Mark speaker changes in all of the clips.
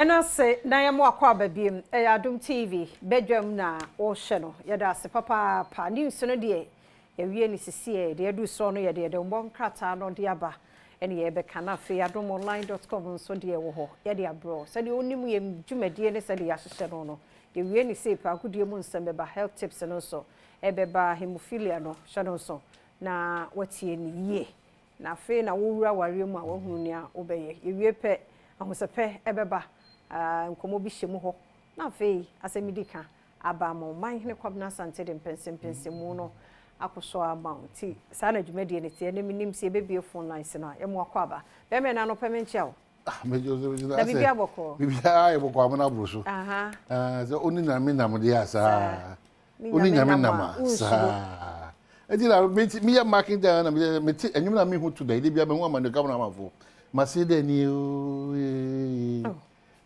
Speaker 1: Ena se na ya mo akwa babiem Adom TV Badwam na o hye no ye da se papa pa news no de ye wie ni sisi de edu so no ye de mbon krata no de aba ene ye be kana fe adomonline.com so de wo ho ye de abro se de onim ye dwumadie ne se de ya hye no ye wie ni se pa akudie mu nsem be ba health tips no so e be ba hemophilia no hye no so na watie ni ye na fe na wo wura ware mu a wo hunu ni a wo be ye wie pe ahosepe e be ba nkomo bi hyemu ho na fe asemidika aba mo man ne kwabna sante de pensempense mu no akoso amount sa na dwumade ne tie ne minim se bebie phone lines na ye mo akwaba be me na no pemenche o
Speaker 2: me Joseph
Speaker 1: na bibia boko
Speaker 2: bibia ayi boko amana bruso so oni na me na mo de asa oni nya me na ma sa ejira me ya marking down na me enyum na me hu to da ide bia me hu amane ka na mafo ma se de ni o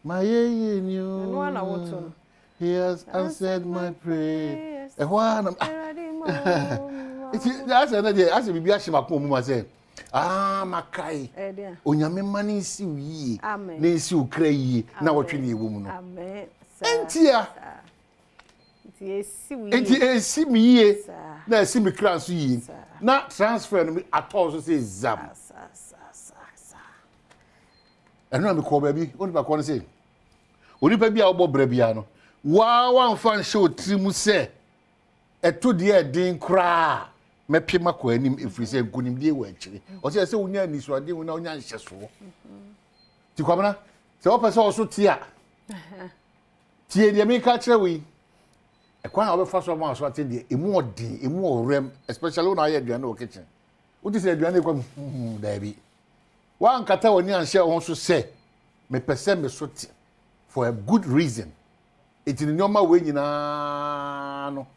Speaker 2: my you he has answered my prayer. That's another day. As we be ashima ko mu say, makai. Onyame mani si yi. Na si ukra yi na wotwe na ewo mu no. Amen. Entia. Enti esi mi yi. Na esi mi kra so yi. Na transfer no atọ so say zam. Eno me ko baby, oni ba ko no say. Oni pa bia obo bra bia no. Wa fan show trimu say. Eto de din kra. Me pema ko anim efiri say nkunim de wa akire. O say wonya nisuade wona wonya nhyeso. Ti kwamna, se opese o so tia. Tie de me ka kire wi. Ekwan obefa so ma so ate de emu odin, emu orem, especially when I aduane o kitchen. Wo ti say aduane kwa da bi. One kata woni anhye won so say me pese me so ti for a good reason. It in normal way nyina no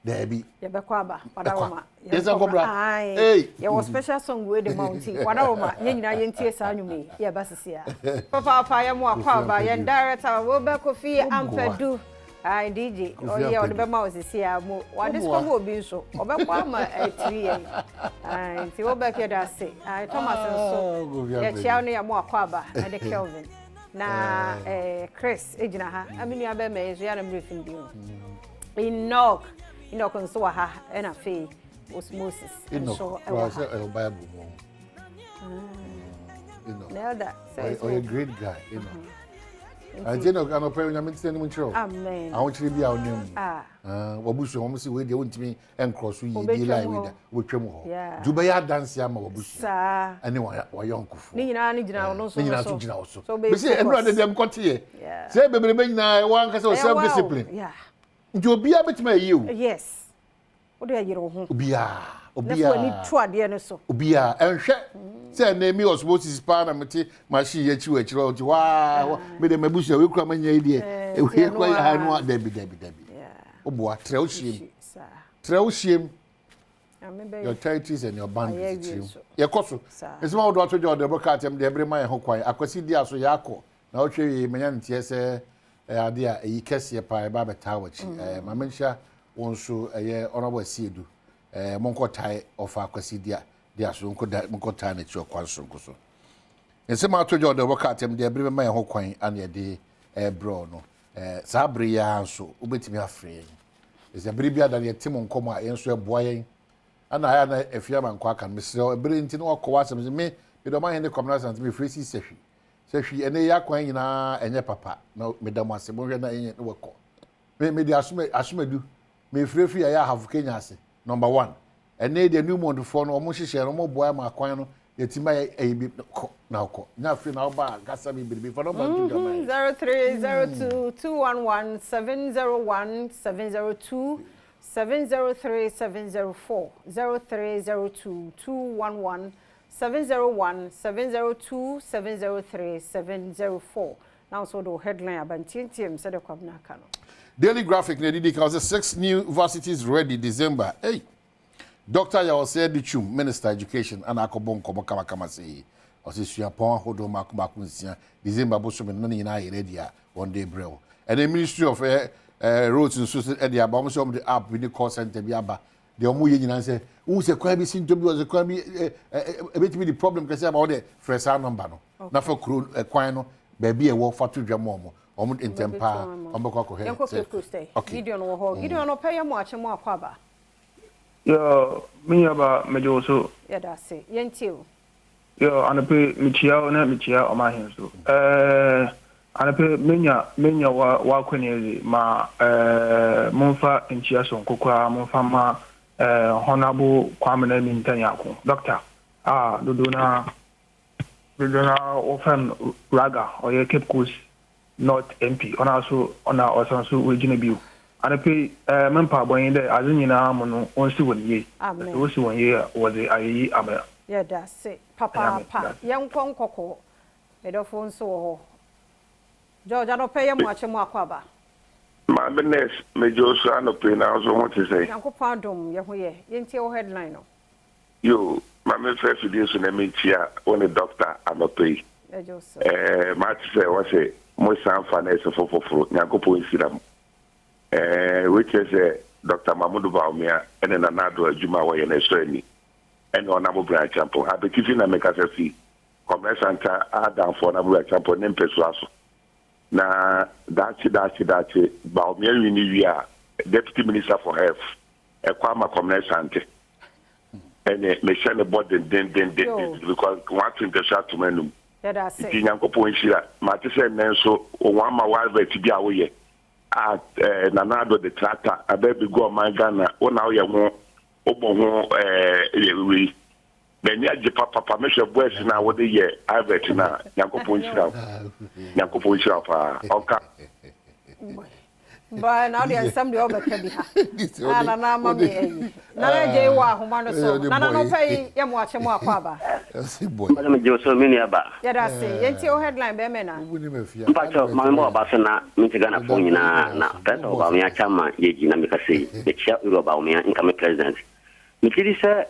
Speaker 2: there be
Speaker 1: ye be kwa ba Badwam
Speaker 2: yes akobra hey
Speaker 1: ye was special song we the mountain Badwam ye nyina ye ntie sa anwume ye ba sisia papa ye mo akwa ba ye director we be Kofi Ampadu DJ oye o de be ma osisia mo wa discover obi nso obekwa ma 3 years nti wo be ke da say Thomas nso ye chia no ye mo akwa ba na de Kelvin na Chris ejina ha aminu abe me yesu ya na briefing bi Enoch nso wa ha na fe osmosis
Speaker 2: so Bible mo
Speaker 1: Nelda
Speaker 2: so a great guy Enoch ano pray na menti ni muncho
Speaker 1: amen
Speaker 2: awon chiri bi awon wabusu won si we de wontimi encross yi dey line with that wo twem ho duba ya dance ama wabusu
Speaker 1: sa
Speaker 2: ani wa yonkufu
Speaker 1: ni nyina ni gina no so
Speaker 2: ni nyina so gina so be say enura de dem kotie say bebrebe nyina wan ka say self discipline nti obia betima yi o
Speaker 1: yes wo de yire wo ho
Speaker 2: obia
Speaker 1: na ni tuade ne so
Speaker 2: obia enhwe say na mi osmosis pa na meti machi ye chiwa chiro ti wa me de mabusu we kura manya yi de we kwa ya no debi obo atre oshiem your territories and your boundaries ye koso esma wo do atojo de bokatem de ebre man ho kwan akwasi dia so ya akọ na wo hwe menya ntie se ade a yi kese pa e ba beta wachi ma menhia wonso ye honorable Siedu monko tai of akwasi dia so monko tai na chi okwan so nkoso esma atojo de bokatem de ebre man ho kwan ane de bro no sabre ya so obetimi afre ese bribia da ne timo nkomo a yenso eboa yen ana ya na efia man kwa kan mesre ebere nti no okwa asem me do man hende community me free sehwi ene ya kwan nyina enye papa na medam ase bo hwe na enye no weko me di asumadu me free ya have Kenya ase number 1 ene de new mond for no omo hihye no mo boa ma kwan no yetima ebi na okọ na free na oba gasa me biribi for number 2 0302211701 702 703 704 0302 211 701 702 703 704 now so the headline abantientiem said the kwabna kano Daily Graphic na didi cause 6 new universities ready December hey Dr. Yawose Dichum Minister Education ana akobon komo kama say osisua pon hodo makumaku nsia December bo so me no nyina ready a one day brew and the Ministry of roads and so e about so the app we the call center bi aba the omo ye nyina say who say kwa bi sinto bi was kwa bi e bit the problem kase about the fresh number no na for kwan no baby e wo fatu dwam omo intempa omo ko he
Speaker 1: okay Gideon wo ho Gideon no pay mo ache mo akwaba
Speaker 3: yo me aba mejo so
Speaker 1: ya da se yentio
Speaker 3: yo anape michia na michia o ma hin so anape menya wa kwenye ma monfa nchia so nkokwa monfa ma honorable kwamena mintanyako doctor dodona often raga or your Cape Coast North MP on also regional view anape mempa boyin there as nyina amono onsi wonye onsi wonye was the ayi amera
Speaker 1: yeah that say papa yankon kokko edofo nso ho George no pay mo ache mo akwaba
Speaker 4: my business mejo so anope na so what to say
Speaker 1: yankopon Adom ye ho ye yentie o headline no
Speaker 4: yo my first video so na me tia on the doctor anope ma say what say mo san finance for yankopon siram which is Dr. Mahmoud Baumia and then another Juma way in Australia and on Abu Branch Champo. I be giving a make us a fee. Commerce and Adom for Abu Champo name Pesuaso. Na that's Baumia Univia, Deputy Minister for Health, a Kwama Commerce and Michelle board then because one thing the shot to menum.
Speaker 1: That's it.
Speaker 4: Yankopo Inshira, Matisse Nenso, one my wife to be away. At Nanado the tractor, a baby go my Ghana, oh now you want Obo we then ya papa measure boys now what the year I bet now Yanko point up okay.
Speaker 1: But now there's somebody over Kebiha. Na mami na je wa humano so na no pay ya mo ache mo akwaba
Speaker 5: Madam Joso Miniaba.
Speaker 1: Ya da say yenti o headline be me na
Speaker 5: Mpacho mambo abasa na mitigana fo nyina na president ba me achama yeji na mekase be chia uro ba me nka me president mikiri se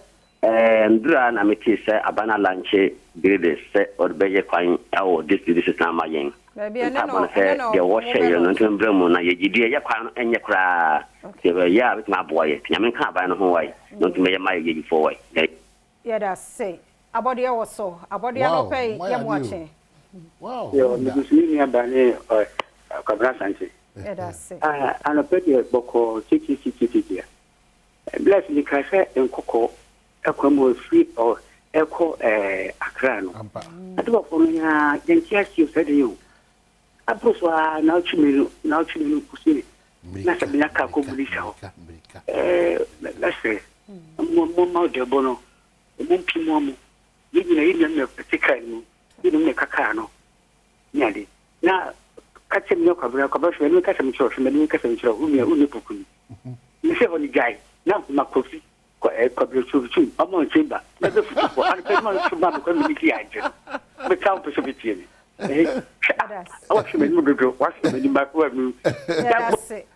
Speaker 5: ndura na meti se abana lanche grade se odbeye kwan awo this is na mayen
Speaker 1: baby no
Speaker 5: de wo share no ntembre mu na yegidi ye kwan enye kra se be ya bit ma boye nyame nka ba no ho wai no ntembe ye ma yegi fo wai
Speaker 1: ya da say abodi e wo so abodi no pay ye mo ache
Speaker 2: wow
Speaker 6: yo ni abane kabra sanche
Speaker 1: ya da say
Speaker 6: ana pedi boko tiki bless ni kafe enkoko ekwamo free or eko akra no ado for me ya yentia si osede yo aposwa na uchimelu kusini na sabina ka ko bulisa ho let's say mo de bono mo pimo mo yina me petika ni yina me kaka no nyade na katem no kabra kabra me kasem choro me kasem choro uni pokuni ni se honi guy na makofi ko kabra churu amo chimba na de fuko an pe mo chimba ko mi ki aje be taw to sobiti ni What's the name back where you?
Speaker 1: That's it,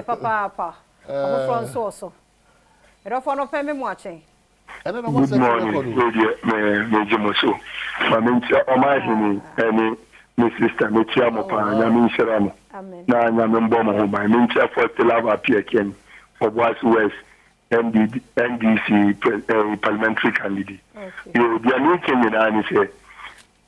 Speaker 1: Papa. I'm from Soso. I don't want to pay me watching.
Speaker 4: I don't know what's the Major Mosu. My name is my sister, my Chiamapa, Yamin Sharamo. Now I'm in Bomber, my main chair for the lava appear again for West West NDC parliamentary candidate. You are making it, and he said,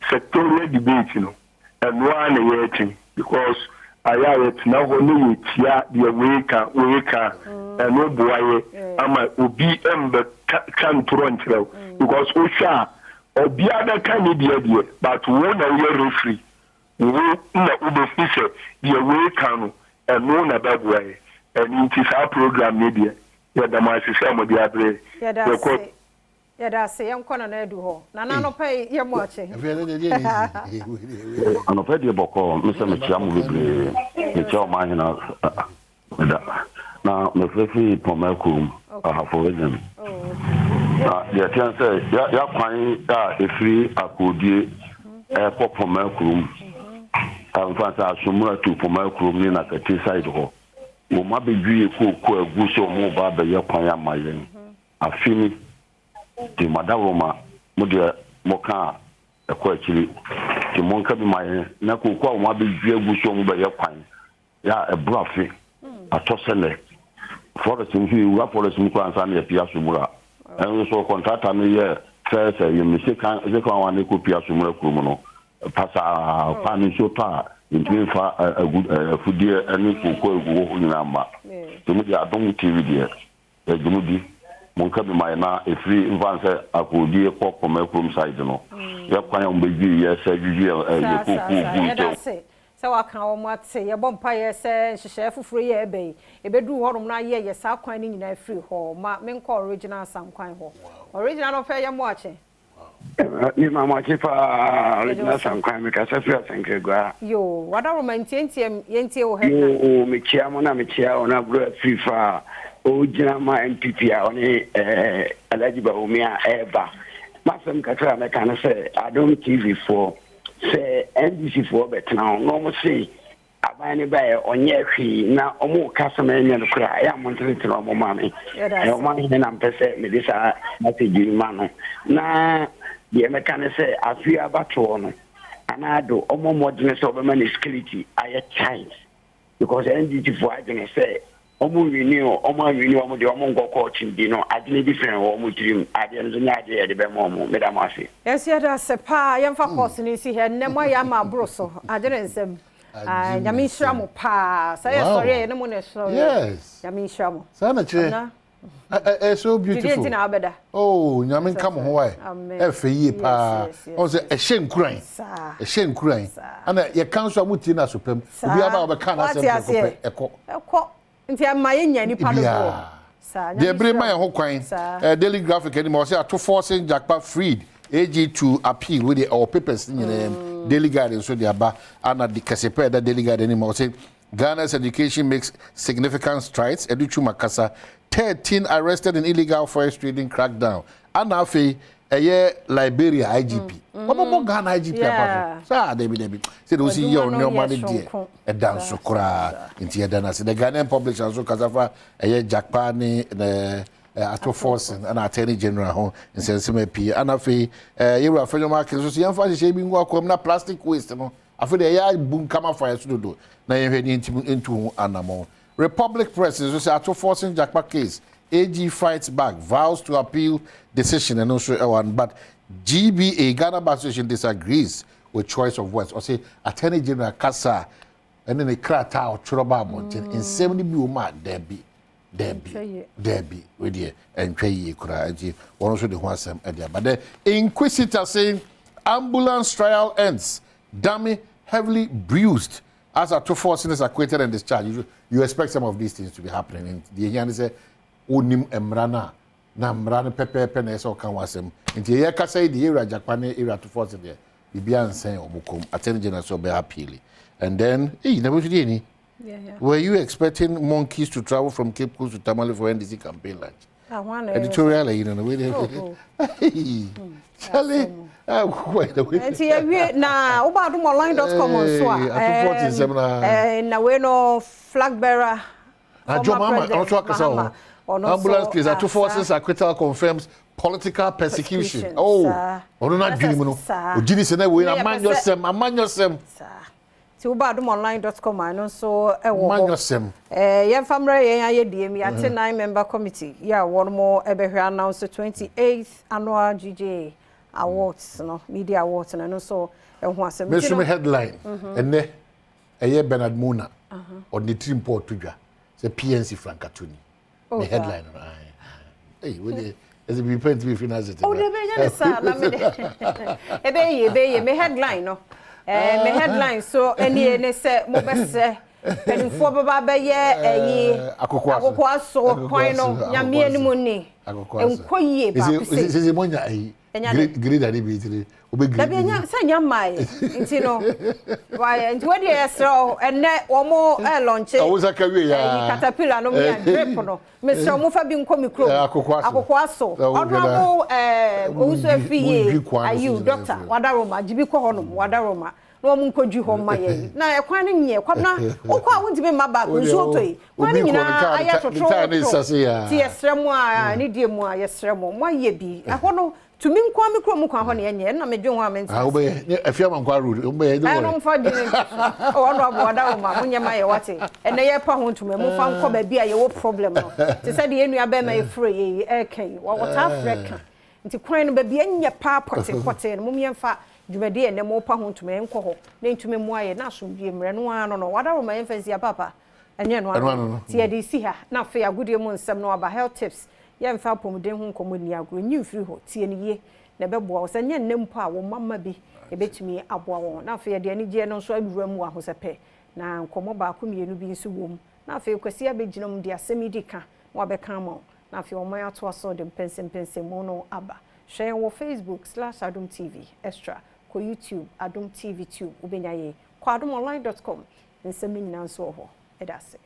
Speaker 4: sectorial debate, you know. And one waiting because I have it now only here the wake and no boy am I ubi ember can pronto because Osha or the other candidate but one a year free. No Uber the wake and one a bad way and it is our program media. Yeah, the master of the other.
Speaker 1: Yeah, that's a corner na do ho. Na no pay ye mo ache.
Speaker 5: Ano pay de boko, me se me chiamu bebre. Me chia ma hina. Na me fefi pomakum for reason. Na ye tian say ya kwan da efri akodie e pomakum. Am fa sa asumura tu pomakum ni na kati side ho. Mo ma be dwi ko agu so mo ba be ye kwan ya mayen. Afini the Madawoma, Mudia Moka, a quachili, the Monka be my Naku, one be Bushon by your pine. Ya a bruffy, a tossele. Forest in you, Rapolis Mukan and the Piasumura. And also contract me, first, you mistake, the one equal Piasumura Kumuno. pasa pani sopa into fa a good food dear and for number. So we are Adom TV dear. The Jumudi, Monka be my na a free advance a good dear pop from my room side. No, you're quite on baby, yes, you.
Speaker 1: So I can't what say a bumpire says, chef free a bay. A bedroom home na ye, yes, I'll coin in a free hall. Men call original some coin hall. Original of I'm watching.
Speaker 6: You mamma original some crime because I feel thank you.
Speaker 1: You, what are romantic yenti or
Speaker 6: you, Michia on a bread free far. O Jama MPP on a eligible Mia Eva. Masam Katra, I can say, I don't TV for say NBC4, but now, no say, I buy any buy on Yaki, now, or more customer and cry. I am wanting to know mommy. I don't want to I'm me this message in man. Now, the American say, I feel about one, and I do almost more than a man is security. I a child because NBC4, I can say. Omo renew the omo go coaching no adine different omo dream ade no nya ade de be mo madam ase
Speaker 1: yes ya da se pa yem fa course ni si he ne mo ya ma bro so adine nsem nyame hira mo pa say sorry ne mo ne so
Speaker 2: yes
Speaker 1: nyame hira mo
Speaker 2: sana che so beautiful oh nyame nka mo ho wai e fe yi pa o se e hye nkuran ana ye kan so amuti na so pam obi aba obe na se ekọ
Speaker 1: nti amaye nya ni pa do
Speaker 2: sa de bre man ho kwan daily graphic any mo say ato forcing Jakpa freed AG to appeal with our papers in daily guide so the aba ana the kasepe that daily guide any mo say Ghana's education makes significant strides Educhu Makasa 13 arrested in illegal forest trading crackdown ana fe Liberia IGP. Omo Ghana IGP apa so. Sa Debbie. Say do see your no money there. E dan so kra inti e dan ase. The Ghanaian publishers so kasafa Jakpa ni ato force and attorney general ho nsensem apie. Ana fe yewra fanyo market so se yamfa hye bi ngwa akom na plastic waste no. Afi de ya bun kama fire so do. Na yehwe ni into anamo. Republic Press so say ato force Jakpa case. AG fights back, vows to appeal decision and also one, but GBA Ghana Bar Association disagrees with choice of words. Or say Attorney General Kasa and then the Krata or Choroba Mountain in 70 Buma Debbie, with you and Kay Kura, one also the one some idea. But the Inquisitor saying ambulance trial ends, dummy heavily bruised as a two forces is acquitted and discharged. You expect some of these things to be happening. And the Yan say. Unim emrana na mrana pepe na eso kan wasem nti ye ka say the area Jakpa area to force there bibia nsen obukom attorney general so be appeal and then never should any were you expecting monkeys to travel from Cape Coast to Tamale for NDC campaign lunch editorial you know Charlie wait
Speaker 1: nti na obadumolline.com so na we no flag bearer
Speaker 2: ambulance case at two forces acquittal confirms political persecution. Oh, not dream no. Ojini se na we amanyosem.
Speaker 1: Ti obadumolline.com I know so
Speaker 2: amanyosem.
Speaker 1: Yen famre yen aye DM ya 9 member committee. Yeah, one more ebehwe announce the 28th annual GJ awards no media awards and so ehun asem.
Speaker 2: Me headline. Enne eye Bernard Mona on the team port to dwa. The PNC Francatuni. The headline. Hey, is it be to be financed?
Speaker 1: Oh, the me headline, no. Me headline, so any say, Mobese, and for Baba ye, Akokwa, so, Quino, Yami and Muni, and Koye, is it Monia, great adibity. Sanya mai ntino why and what you so and or more launch
Speaker 2: I was a career
Speaker 1: caterpillar no me drip no Mr. Mufa bi nko mikro akokwa so honorable also fie ayu doctor wadaroma jibi ko honum wadaroma no mu nkoju ho maye na e kwan nye kwabna okwa wonti be maba nso toyi kwan nyina aya totro ti esremu a ni die mu a yesremu mo ye bi ahono tumi nkwa mikro mu kwa ho ne enye na medwe ho amenti
Speaker 2: obe afia mankwa road obe do
Speaker 1: I don't for the ono aboda ma munyama ye wate ene ye pa ho ntuma mu fa nko ba bia ye wo problem no ti say de enua be ma ye free ye e kan wa water africa nti kwan no ba bia nye pa pote no mu yemfa dwumadi ene mo pa ho ntuma enko ho na ntuma mu aye na asomdue mre no ano no wada ro ma emfasi papa enye no ano ti e de si ha na fe agudie mu nsem no aba health tips ye mfa pomuden ho nkomo ni agro nyi mfiri ho tie ne ye na beboa wo se nye nnempo a wo mamma bi ebetumi aboa wo na fe de ani je no so awura mu ahosepe na nkomo ba ko mienu bi nso wom na fe kwasi abeginam de asemi dika wa beka mo na fe o man ato aso de pensem mo no aba share wo Facebook/Adom TV extra ko YouTube Adom TV 2 ubenya ye ko adomonline.com nsemi nyina nso ho edase